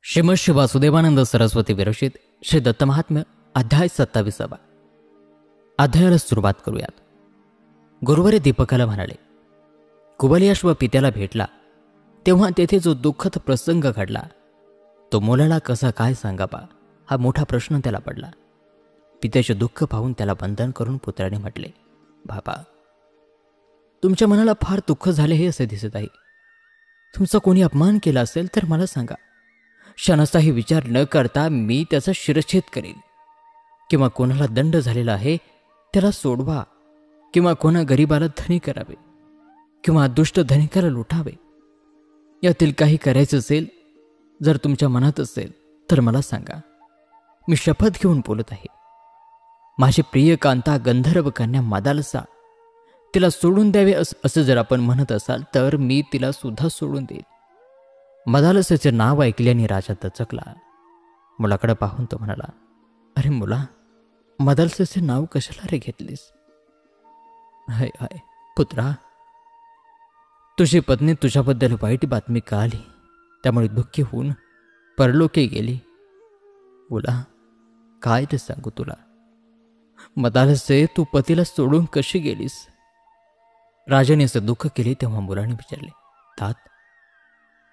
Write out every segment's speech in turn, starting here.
श्रीमद श्री वासुदेवानंद सरस्वती विरचित श्री दत्तमहात्म्य अध्याय 27. अध्यायाला सुरुवात करूयात. गुरुवारी दीपकाला म्हणाले, कुबलियाश्व पित्याला भेटला तेव्हा तेथे जो दुःखद प्रसंग घडला तो मुलाला कसा काय सांगावा हा मोठा प्रश्न त्याला पडला. पित्याचे दुःख पाहून त्याला वंदन करून पुत्राने म्हटले, बाबा, तुमच्या मनाला फार दुःख झाले हे असे दिसत आहे. तुमचा कोणी अपमान केला असेल तर मला सांगा. क्षणाचाही विचार न करता मी त्याचा शिरच्छेद करेल. किंवा कोणाला दंड झालेला आहे त्याला सोडवा, किंवा कोणा गरीबाला धनी करावे, किंवा दुष्ट धनिकाला लुटावे. यातील काही करायचं असेल, जर तुमच्या मनात असेल तर मला सांगा. मी शपथ घेऊन बोलत आहे. माझी प्रिय कांता गंधर्व कन्या मदालसा, तिला सोडून द्यावे असं जर आपण म्हणत असाल तर मी तिला सुद्धा सोडून देईल. मदालसेचे नाव ऐकल्याने राजा दचकला. मुलाकडे पाहून तो म्हणाला, अरे मुला, मदालसेचे नाव कशाला रे घेतलीस? हाय हाय पुत्रा, तुझी पत्नी तुझ्याबद्दल वाईट बातमी कळाली त्यामुळे दुःखी होऊन परलोकी गेली. मुला, काय ते सांगू तुला. मदालसे, तू पतीला सोडून कशी गेलीस? राजाने असं दुःख केले तेव्हा मुलाने विचारले, तात,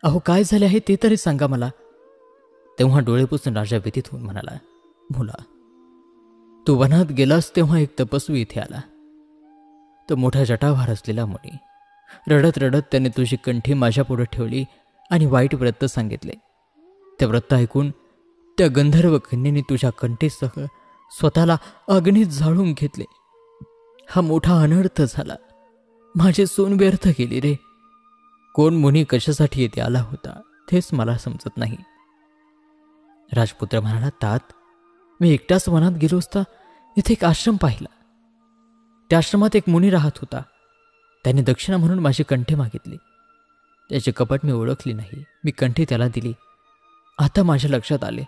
अहो काय झाले आहे ते तरी सांगा मला. तेव्हा डोळे पुसून राजा व्यथित होऊन म्हणाला, मुला, तू वनात गेलास तेव्हा एक तपस्वी इथे आला. तो मोठा जटाभार असलेला मुनी. रडत रडत त्याने तुझी कंठी माझ्या पुढे ठेवली आणि वाईट व्रत सांगितले. ते व्रत ऐकून त्या गंधर्व कन्येने तुझ्या कंठीसह स्वतःला अग्नीत जाळून घेतले. हा मोठा अनर्थ झाला. माझी सून व्यर्थ गेली रे. कोण मुनी कशासाठी येथे आला होता तेच मला समजत नाही. राजपुत्र म्हणाला, तात, मी एकटाच वनात गेलो असता इथे एक आश्रम पाहिला. त्या आश्रमात एक मुनी राहत होता. त्याने दक्षिणा म्हणून माझी कंठी मागितली. त्याची कपट मी ओळखली नाही. मी कंठी त्याला दिली. आता माझ्या लक्षात आले,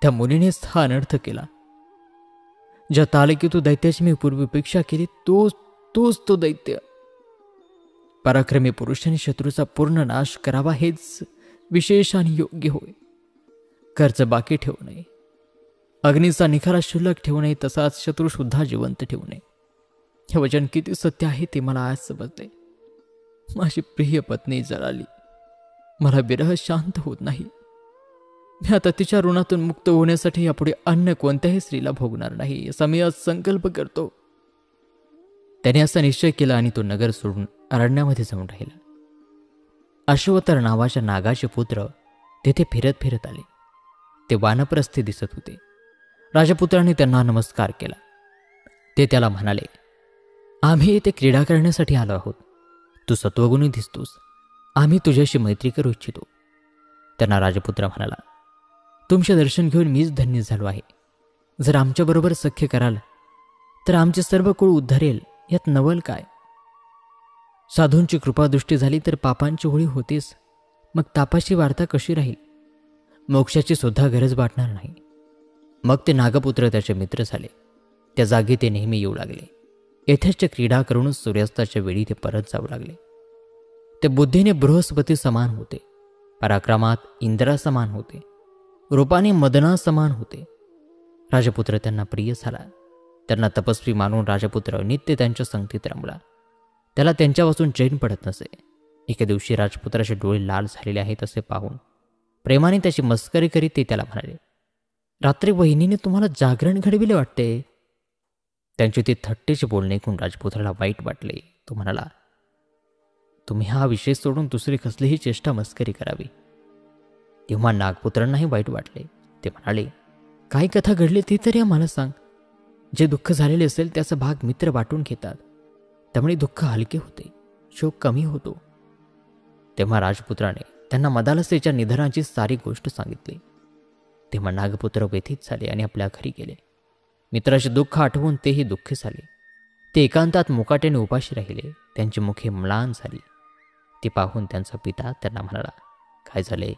त्या मुनीनेच हा अनर्थ केला. ज्या तालकीतू दैत्याची मी पूर्वीपेक्षा केली तोच तो दैत्य. पराक्रमी पुरुषांनी शत्रूचा पूर्ण नाश करावा हेच विशेष आणि योग्य होय. कर्ज बाकी ठेवू नये, अग्नीचा निखारा शिल्लक ठेवू नये, तसाच शत्रू सुद्धा जिवंत ठेवू नये. हे वचन किती सत्य आहे ते मला आज समजले. माझी प्रिय पत्नी जळाली. मला विरह शांत होत नाही. मी आता तिच्या ऋणातून मुक्त होण्यासाठी यापुढे अन्य कोणत्याही स्त्रीला भोगणार नाही असा मी आज संकल्प करतो. त्याने असा निश्चय केला आणि तो नगर सोडून अरण्यामध्ये जाऊन राहिला. अश्वतर नावाच्या नागाचे पुत्र तेथे फिरत फिरत आले. ते वानप्रस्थे दिसत होते. राजपुत्राने त्यांना नमस्कार केला. ते त्याला म्हणाले, आम्ही येथे क्रीडा करण्यासाठी आलो आहोत. तू सत्वगुणी दिसतोस. आम्ही तुझ्याशी मैत्री करू इच्छितो. त्यांना राजपुत्र म्हणाला, तुमचे दर्शन घेऊन मीच धन्य झालो आहे. जर आमच्याबरोबर सख्य कराल तर आमचे सर्व कुळ उद्धारेल, यात नवल काय? साधूंची कृपादृष्टी झाली तर पापांची होळी होतेच. मग तापाची वार्ता कशी राहील? मोक्षाची सुद्धा गरज वाटणार नाही. मग ते नागपुत्र त्याचे मित्र झाले. त्या जागी ते नेहमी येऊ लागले. यथेच्छ क्रीडा करूनच सूर्यास्ताच्या वेळी ते परत जाऊ लागले. ते बुद्धीने बृहस्पती समान होते. पराक्रमात इंद्रा समान होते. रूपाने मदना समान होते. राजपुत्र त्यांना प्रिय झाला. त्यांना तपस्वी मानून राजपुत्र नित्य त्यांच्या संगतीत रमला. त्याला त्यांच्यापासून चैन पडत नसे. एके दिवशी राजपुत्राचे डोळे लाल झालेले आहेत असे पाहून प्रेमाने त्याची मस्करी करीत ते त्याला म्हणाले, रात्री वहिनीने तुम्हाला जागरण घडविले वाटते. त्यांचे ते थट्टेचे बोलणे ऐकून राजपुत्राला वाईट वाटले. तो म्हणाला, तुम्ही हा विषय सोडून दुसरी कसलीही चेष्टा मस्करी करावी. तेव्हा नागपुत्रांनाही वाईट वाटले. ते म्हणाले, काय कथा घडली ती तरी आम्हाला सांग. जे दुःख झालेले असेल त्याचा भाग मित्र वाटून घेतात. त्यामुळे दुःख हलके होते, शोक कमी होतो. तेव्हा राजपुत्राने त्यांना मदालसेच्या निधनाची सारी गोष्ट सांगितली. तेव्हा नागपुत्र व्यथित झाले आणि आपल्या घरी गेले. मित्राचे दुःख आठवून तेही दुःखी झाले. ते एकांतात मुकाट्याने उपाशी राहिले. त्यांची मुखे म्लान झाली. ते पाहून त्यांचा पिता त्यांना म्हणाला, काय झाले?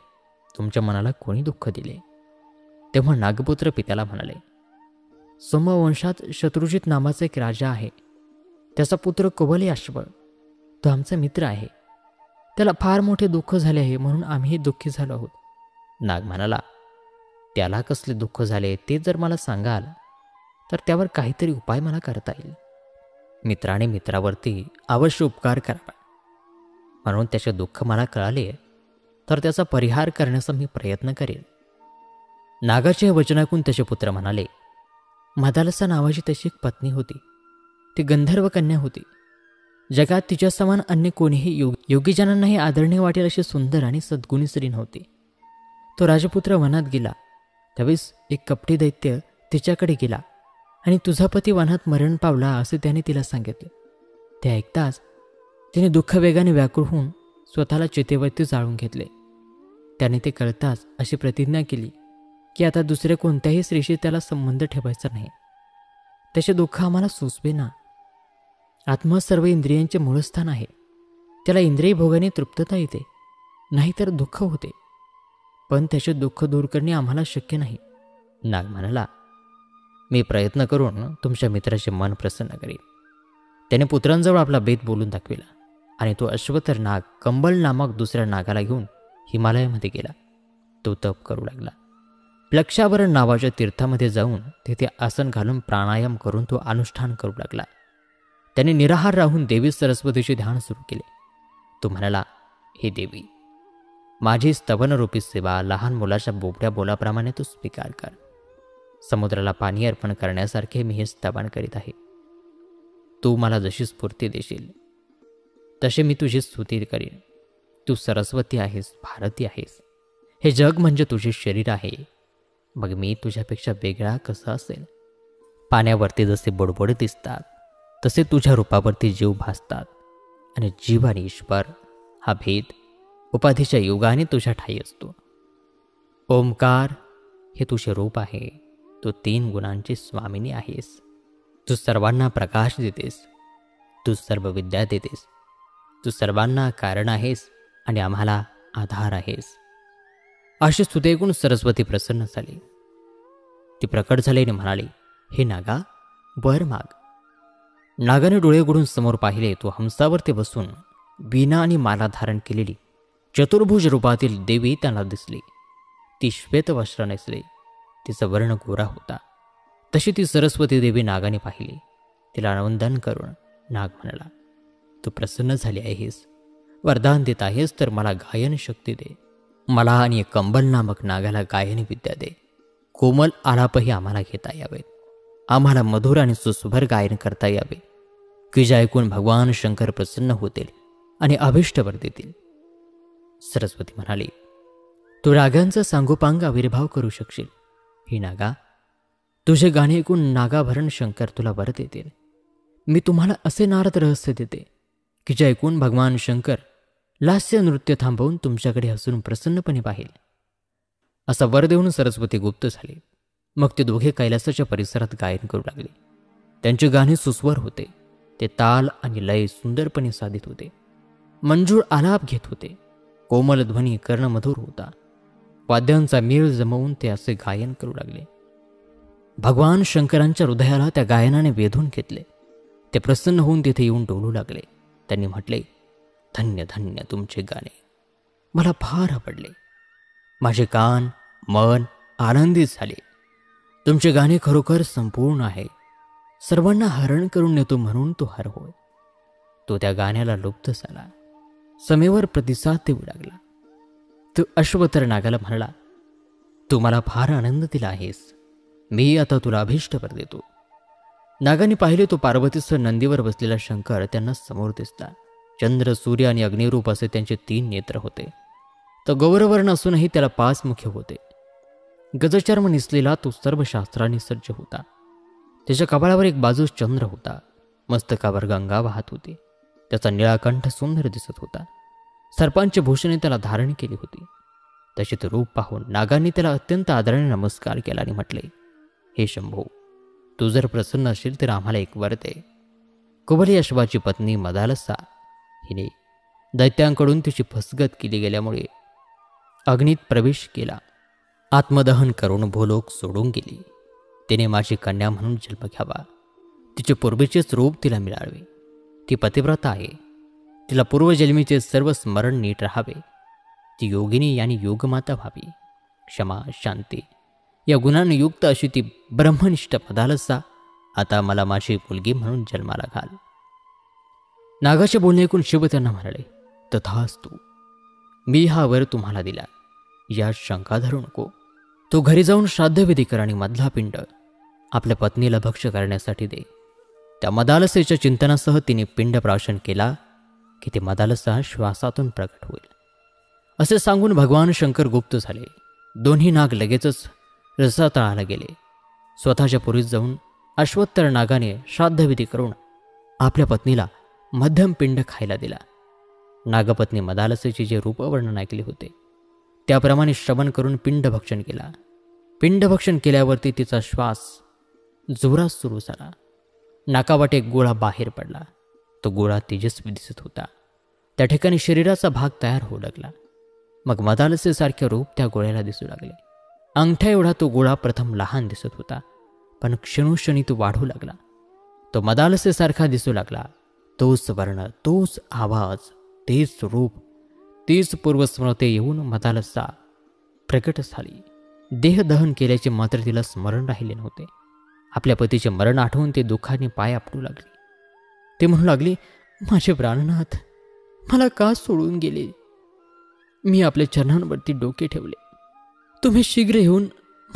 तुमच्या मनाला कोणी दुःख दिले? तेव्हा नागपुत्र पित्याला म्हणाले, सोमवंशात शत्रुजित नावाचा एक राजा आहे. त्याचा पुत्र कुबलियाश्व, तो आमचा मित्र आहे. त्याला फार मोठे दुःख झाले आहे म्हणून आम्हीही दुःखी झालो आहोत. नाग म्हणाला, त्याला कसले दुःख झाले ते जर मला सांगाल तर त्यावर काहीतरी उपाय मला करता येईल. मित्राने मित्रावरती अवश्य उपकार करावा, म्हणून त्याचे दुःख मला कळाले तर त्याचा परिहार करण्याचा मी प्रयत्न करेन. नागाचे हे वचन ऐकून त्याचे पुत्र म्हणाले, मदालसा नावाची त्याची एक पत्नी होती. ती गंधर्व कन्या होती. जगात तिच्या समान अन्य कोणीही योगीजनांनाही आदरणीय वाटेल अशी सुंदर आणि सद्गुणी स्त्री नव्हती. तो राजपुत्र वनात गेला त्यावेळेस एक कपटी दैत्य तिच्याकडे गेला आणि तुझा पती वनात मरण पावला असे त्याने तिला सांगितले. ते ऐकताच तिने दुःख वेगाने व्याकुळ होऊन स्वतःला चितेवरती जाळून घेतले. त्याने ते कळताच अशी प्रतिज्ञा केली की आता दुसऱ्या कोणत्याही स्त्रीशी त्याला संबंध ठेवायचा नाही. त्याचे दुःख आम्हाला सुचवेना. आत्मा सर्व इंद्रियांचे मूळस्थान आहे. त्याला इंद्रिय भोगाने तृप्तता येते, नाहीतर दुःख होते. पण त्याचे दुःख दूर करणे आम्हाला शक्य नाही. नाग म्हणाला, मी प्रयत्न करून तुमच्या मित्राचे मन प्रसन्न करीन. त्याने पुत्रांजवळ आपला बेत बोलून दाखविला आणि तो अश्वतर नाग कंबल नामक दुसऱ्या नागाला घेऊन हिमालयामध्ये गेला. तो तप करू लागला. प्लक्षावरण नावाच्या तीर्थामध्ये जाऊन तेथे आसन घालून प्राणायाम करून तो अनुष्ठान करू लागला. त्याने निराहार राहून देवी सरस्वतीचे ध्यान सुरू केले. तो म्हणाला, हे देवी, माझी स्तवनरूपी सेवा लहान मुलाच्या बोबड्या बोलाप्रमाणे तू स्वीकार कर. समुद्राला पाणी अर्पण करण्यासारखे मी हे स्तवन करीत आहे. तू मला जशी स्फूर्ती देशील तसे मी तुझी स्तुती करीन. तू सरस्वती आहेस, भारती आहेस. हे जग म्हणजे तुझे शरीर आहे. मग मी तुझ्यापेक्षा वेगळा कसा असेल? पाण्यावरती जसे बुडबुडे दिसतात तसे तुझ्या रूपावरती जीव भासतात आणि जीव आणि ईश्वर हा भेद उपाधीच्या युगाने तुझ्या ठाई असतो. ओंकार हे तुझे रूप आहे. तू 3 गुणांची स्वामिनी आहेस. तू सर्वांना प्रकाश देतेस. तू सर्व विद्या देतेस. तू सर्वांना कारण आहेस आणि आम्हाला आधार आहेस. अशी स्तुती ऐकून सरस्वती प्रसन्न झाली. ती प्रकट झाली आणि म्हणाली, हे नागा, वर माग. नागाने डोळे उघडून समोर पाहिले. तो हंसावरती बसून वीणा आणि माला धारण केलेली चतुर्भुज रूपातील देवी त्यांना दिसली. ती श्वेत वस्त्र नेसली. तिचा वर्ण गोरा होता. तशी ती सरस्वती देवी नागाने पाहिली. तिला वंदन करून नाग म्हणाला, तू प्रसन्न झाली आहेस, वरदान देत आहेस तर मला गायन शक्ती दे. मला आणि कंबल नामक नागाला गायन विद्या दे. कोमल आलापही आम्हाला घेता यावेत. आम्हाला मधुर आणि सुस्वर गायन करता यावे की जे ऐकून भगवान शंकर प्रसन्न होतील आणि अभिष्टवर देतील. सरस्वती म्हणाली, तू रागांचा सांगोपांग आविर्भाव करू शकशील. ही नागा, तुझे गाणे ऐकून नागाभरण शंकर तुला वर देतील. मी तुम्हाला असे नारद रहस्य देते की जे ऐकून भगवान शंकर लास्य नृत्य थांबवून तुमच्याकडे हसून प्रसन्नपणे पाहिल. असा वर देऊन सरस्वती गुप्त झाली. मग ते दोघे कैलासाच्या परिसरात गायन करू लागले. त्यांचे गाणे सुस्वर होते. ते ताल आणि लय सुंदरपणे साधित होते. मंजूळ आलाप घेत होते. कोमल ध्वनी कर्णमधुर होता. वाद्यांचा मेळ जमवून ते असे गायन करू लागले. भगवान शंकरांच्या हृदयाला त्या गायनाने वेधून घेतले. ते प्रसन्न होऊन तिथे येऊन डोलू लागले. त्यांनी म्हटले, धन्य धन्य तुमचे गाणे, मला फार आवडले. माझे कान मन आनंदित झाले. तुमचे गाणे खरोखर संपूर्ण आहे. सर्वांना हरण करून नेतो म्हणून तो हर होय. तो त्या गाण्याला लुप्त झाला. समेवर प्रतिसाद देऊ लागला. तो अश्वतर नागाला म्हणाला, तू मला फार आनंद दिला आहेस. मी आता तुला अभिष्टवर देतो. नागाने पाहिले तो पार्वतीसह नंदीवर बसलेला शंकर त्यांना समोर दिसला. चंद्र, सूर्य आणि अग्निरूप असे त्यांचे 3 नेत्र होते. तो गौरवर्ण असूनही त्याला 5 मुखे होते. गजचर्म निसलेला तो सर्व शास्त्रांनी सज्ज होता. त्याच्या कपाळावर एक बाजूस चंद्र होता. मस्तकावर गंगा वाहत होती. त्याचा निळाकंठ सुंदर दिसत होता. सर्पांची भूषणे त्याला धारण केली होती. त्याचे ते रूप पाहून नागांनी त्याला अत्यंत आदराने नमस्कार केला आणि म्हटले, हे शंभो, तू जर प्रसन्न असशील तर आम्हाला एक वर दे. कुबली अश्वाची पत्नी मदालसा हिने दैत्यांकडून तिची फसगत केली गेल्यामुळे अग्नीत प्रवेश केला. आत्मदहन करून भूलोक सोडून गेली. तिने माझी कन्या म्हणून जन्म घ्यावा. तिचे पूर्वीचेच रूप तिला मिळावे. ती पतिव्रता आहे. तिला पूर्वजन्मीचे सर्व स्मरण नीट राहावे. ती योगिनी आणि योगमाता व्हावी. क्षमा, शांती या गुणांनी युक्त अशी ती ब्रह्मनिष्ठ मदालसा आता मला माझी मुलगी म्हणून जन्माला घाल. नागाचे बोलणे ऐकून शिव त्यांना म्हणाले, तथास्तु. मी हा वर तुम्हाला दिला, यात शंका धरू नको. तो घरी जाऊन श्राद्धविधी कर आणि मधला पिंड आपल्या पत्नीला भक्ष्य करण्यासाठी दे. त्या मदालसेच्या चिंतनासह तिने पिंड प्राशन केला की ते मदालसा श्वासातून प्रकट होईल. असे सांगून भगवान शंकर गुप्त झाले. दोन्ही नाग लगेचच रसातळाला गेले. स्वतःच्या पुरीत जाऊन अश्वत्तर नागाने श्राद्धविधी करून आपल्या पत्नीला मध्यम पिंड खायला दिला. नागपत्नी मदालसेचे जे रूपवर्णन ऐकले होते त्याप्रमाणे श्रवण करून पिंडभक्षण केला. पिंडभक्षण केल्यावरती तिचा श्वास जोरात सुरू झाला. नाकावाटे एक गोळा बाहेर पडला. तो गोळा तेजस्वी दिसत होता. त्या ठिकाणी शरीराचा भाग तयार होऊ लागला. मग मदालसेसारखे रूप त्या गोळ्याला दिसू लागले. अंगठ्या एवढा तो गोळा प्रथम लहान दिसत होता, पण क्षणोक्षणी तो वाढू लागला. तो मदालसेसारखा दिसू लागला. तोच वर्ण, तोच आवाज, तेच रूप, तीच पूर्वस्मृती येऊन मदालसा प्रकट झाली. देहदहन केल्याचे मात्र तिला स्मरण राहिले नव्हते. आपल्या पतीचे मरण आठवून ते दुःखाने पाय आपटू लागले. ते म्हणू लागले, माझे प्राणनाथ, मला का सोडून गेले? मी आपल्या चरणांवरती डोके ठेवले. तुम्ही शीघ्र येऊन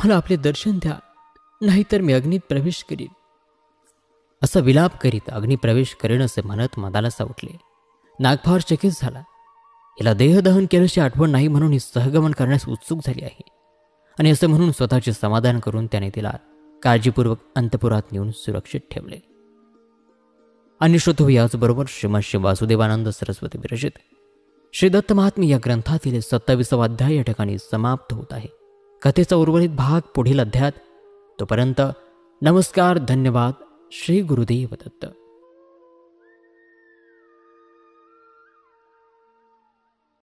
मला आपले दर्शन द्या, नाहीतर मी अग्नीत प्रवेश करीन. असा विलाप करीत अग्निप्रवेश करेन असे म्हणत मदालसा उठले. नागफार चकित झाला. हिला देहदहन केल्याची आठवण नाही म्हणून ही सहगमन करण्यास उत्सुक झाली आहे. आणि असं म्हणून स्वतःचे समाधान करून त्याने तिला काळजीपूर्वक अंतपुरात नेऊन सुरक्षित ठेवले. आणि श्रोतो, याचबरोबर श्रीमद श्री वासुदेवानंद सरस्वती विरचित श्री दत्त महात्म्य या ग्रंथातील 27वा अध्याय या ठिकाणी समाप्त होत आहे. कथेचा उर्वरित भाग पुढील अध्यायात. तोपर्यंत नमस्कार, धन्यवाद. श्री गुरुदेव दत्त.